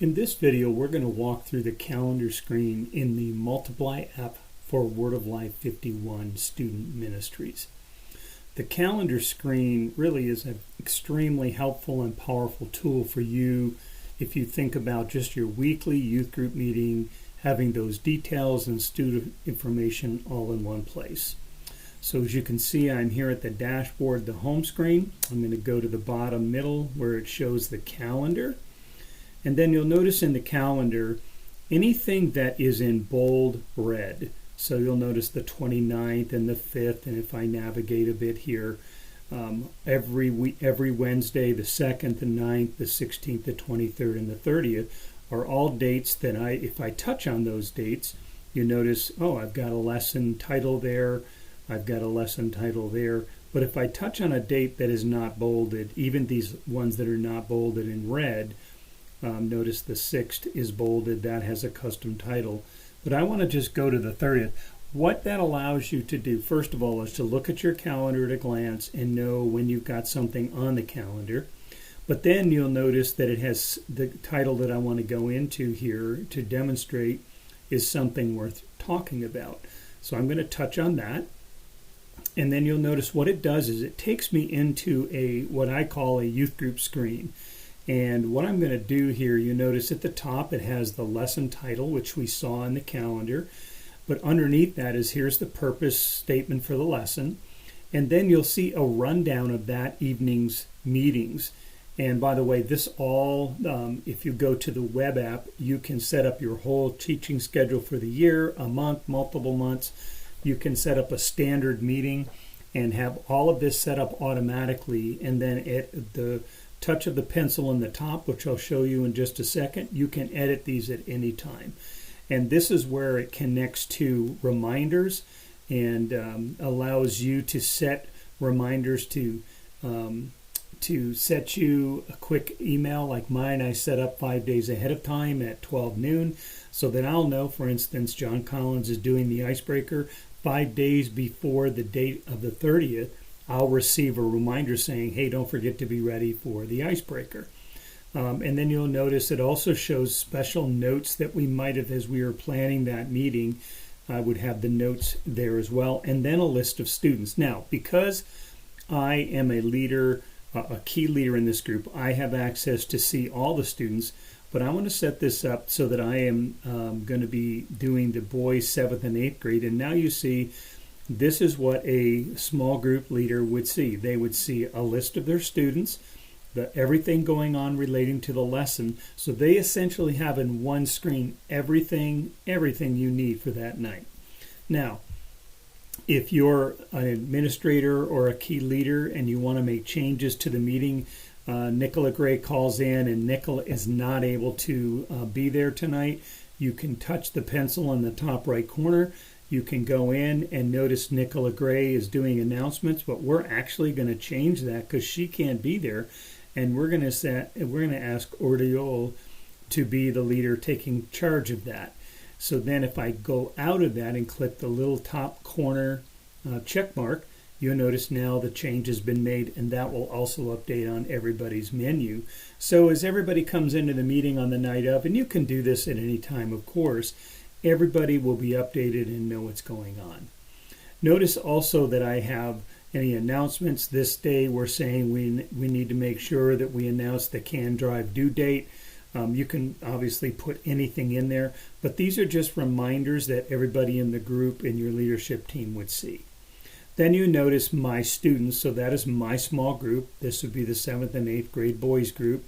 In this video, we're going to walk through the calendar screen in the Multiply app for Word of Life 51 Student Ministries. The calendar screen really is an extremely helpful and powerful tool for you if you think about just your weekly youth group meeting, having those details and student information all in one place. So as you can see, I'm here at the dashboard, the home screen. I'm going to go to the bottom middle where it shows the calendar. And then you'll notice in the calendar, anything that is in bold red. So you'll notice the 29th and the 5th, and if I navigate a bit here, every Wednesday, the 2nd, the 9th, the 16th, the 23rd, and the 30th are all dates that if I touch on those dates, you notice, oh, I've got a lesson title there, I've got a lesson title there. But if I touch on a date that is not bolded, even these ones that are not bolded in red, notice the 6th is bolded, that has a custom title. But I want to just go to the 30th. What that allows you to do, first of all, is to look at your calendar at a glance and know when you've got something on the calendar. But then you'll notice that it has the title that I want to go into here to demonstrate is something worth talking about. So I'm going to touch on that. And then you'll notice what it does is it takes me into what I call a youth group screen. And what I'm going to do here, you notice at the top it has the lesson title, which we saw in the calendar. But underneath that here's the purpose statement for the lesson. And then you'll see a rundown of that evening's meetings. And by the way, this all, if you go to the web app, you can set up your whole teaching schedule for the year, a month, multiple months. You can set up a standard meeting and have all of this set up automatically. And then at the touch of the pencil in the top, which I'll show you in just a second, you can edit these at any time. And this is where it connects to reminders and allows you to set reminders to set you a quick email like mine. I set up 5 days ahead of time at 12 noon so that I'll know, for instance, John Collins is doing the icebreaker 5 days before the date of the 30th. I'll receive a reminder saying, hey, don't forget to be ready for the icebreaker. And then you'll notice it also shows special notes that we might have, as we were planning that meeting, I would have the notes there as well, and then a list of students. Now, because I am a leader, a key leader in this group, I have access to see all the students, but I want to set this up so that I am going to be doing the boys 7th and 8th grade. And now you see this is what a small group leader would see. They would see a list of their students, everything going on relating to the lesson. So they essentially have in one screen everything you need for that night. Now, if you're an administrator or a key leader and you want to make changes to the meeting, Nicola Gray calls in and Nicola is not able to be there tonight, you can touch the pencil in the top right corner. You can go in and notice Nicola Gray is doing announcements, but we're actually going to change that because she can't be there. And we're going to ask Oriol to be the leader taking charge of that. So then if I go out of that and click the little top corner check mark, you'll notice now the change has been made, and that will also update on everybody's menu. So as everybody comes into the meeting on the night of, and you can do this at any time, of course, everybody will be updated and know what's going on. Notice also that I have any announcements. This day we're saying we need to make sure that we announce the CAN Drive due date. You can obviously put anything in there, but these are just reminders that everybody in the group and your leadership team would see. Then you notice my students, so that is my small group. This would be the 7th and 8th grade boys group,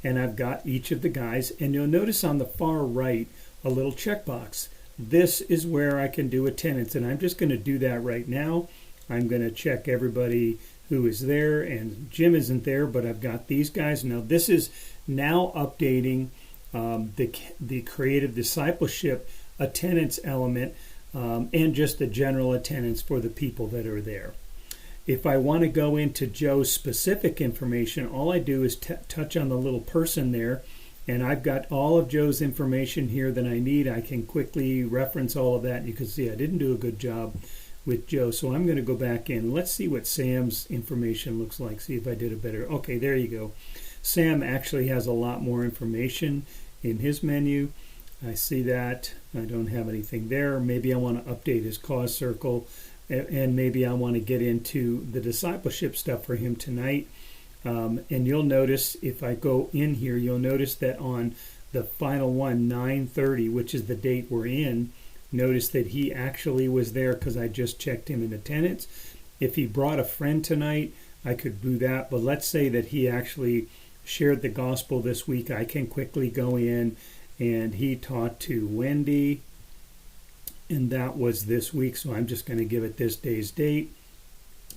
and I've got each of the guys, and you'll notice on the far right a little checkbox. This is where I can do attendance, and I'm just going to do that right now. I'm going to check everybody who is there, and Jim isn't there, but I've got these guys. Now this is now updating the creative discipleship attendance element and just the general attendance for the people that are there. If I want to go into Joe's specific information, all I do is touch on the little person there, and I've got all of Joe's information here that I need. I can quickly reference all of that. You can see I didn't do a good job with Joe. So I'm going to go back in. Let's see what Sam's information looks like. See if I did it better. Okay, there you go. Sam actually has a lot more information in his menu. I see that. I don't have anything there. Maybe I want to update his cause circle, and maybe I want to get into the discipleship stuff for him tonight. And you'll notice if I go in here, you'll notice that on the final one, 9:30, which is the date we're in, notice that he actually was there because I just checked him in attendance. If he brought a friend tonight, I could do that. But let's say that he actually shared the gospel this week. I can quickly go in, and he taught to Wendy, and that was this week. So I'm just going to give it this day's date,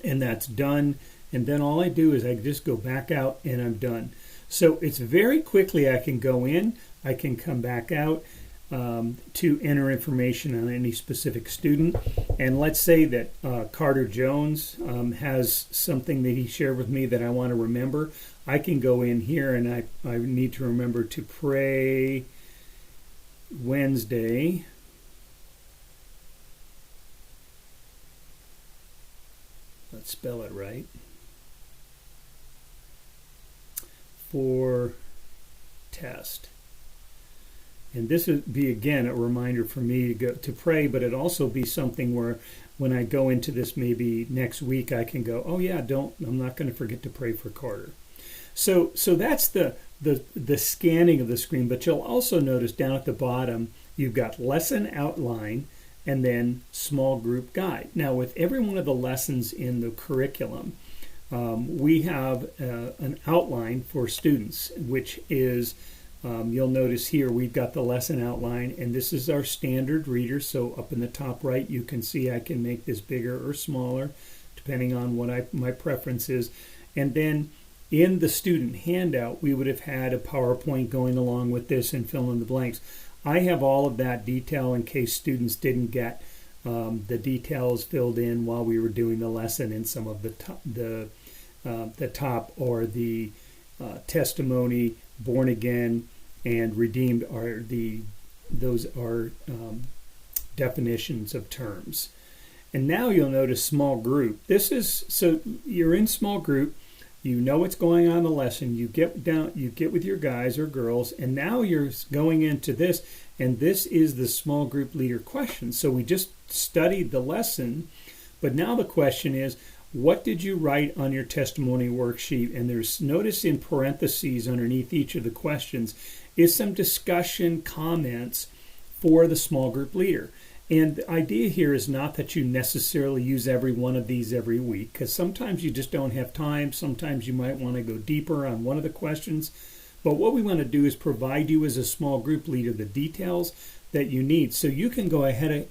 and that's done. And then all I do is I just go back out, and I'm done. So it's very quickly I can go in, I can come back out to enter information on any specific student. And let's say that Carter Jones has something that he shared with me that I want to remember. I can go in here, and I need to remember to pray Wednesday. Let's spell it right. For test. And this would be, again, a reminder for me to go to pray, but it'd also be something where when I go into this maybe next week, I can go, oh yeah, I'm not going to forget to pray for Carter. So that's the scanning of the screen, but you'll also notice down at the bottom, you've got lesson outline and then small group guide. Now with every one of the lessons in the curriculum, we have an outline for students, which is, you'll notice here we've got the lesson outline, and this is our standard reader. So up in the top right, you can see I can make this bigger or smaller, depending on what my preference is. And then in the student handout, we would have had a PowerPoint going along with this and fill in the blanks. I have all of that detail in case students didn't get the details filled in while we were doing the lesson in some of the top or the testimony, born again, and redeemed are those are definitions of terms. And now you'll notice small group. This is, so you're in small group, you know what's going on in the lesson, you get with your guys or girls, and now you're going into this, and this is the small group leader question. So we just studied the lesson, but now the question is, what did you write on your testimony worksheet? And there's, notice in parentheses underneath each of the questions is some discussion comments for the small group leader. And the idea here is not that you necessarily use every one of these every week, because sometimes you just don't have time. Sometimes you might want to go deeper on one of the questions. But what we want to do is provide you as a small group leader the details that you need. So you can go ahead,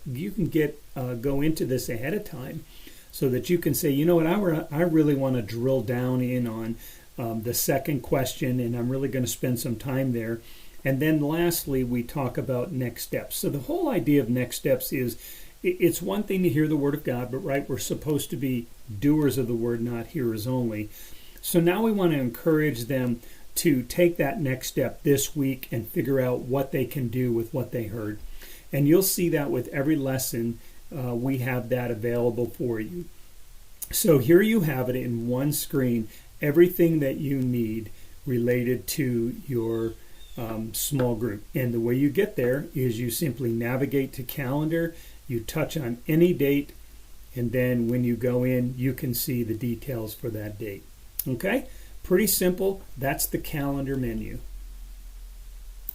go into this ahead of time, so that you can say, you know what, I really want to drill down in on the second question, and I'm really going to spend some time there. And then lastly, we talk about next steps. So the whole idea of next steps is, it's one thing to hear the Word of God, but right, we're supposed to be doers of the Word, not hearers only. So now we want to encourage them to take that next step this week and figure out what they can do with what they heard. And you'll see that with every lesson. We have that available for you. So here you have it in one screen, everything that you need related to your small group. And the way you get there is you simply navigate to calendar, you touch on any date, and then when you go in, you can see the details for that date. Okay? Pretty simple. That's the calendar menu.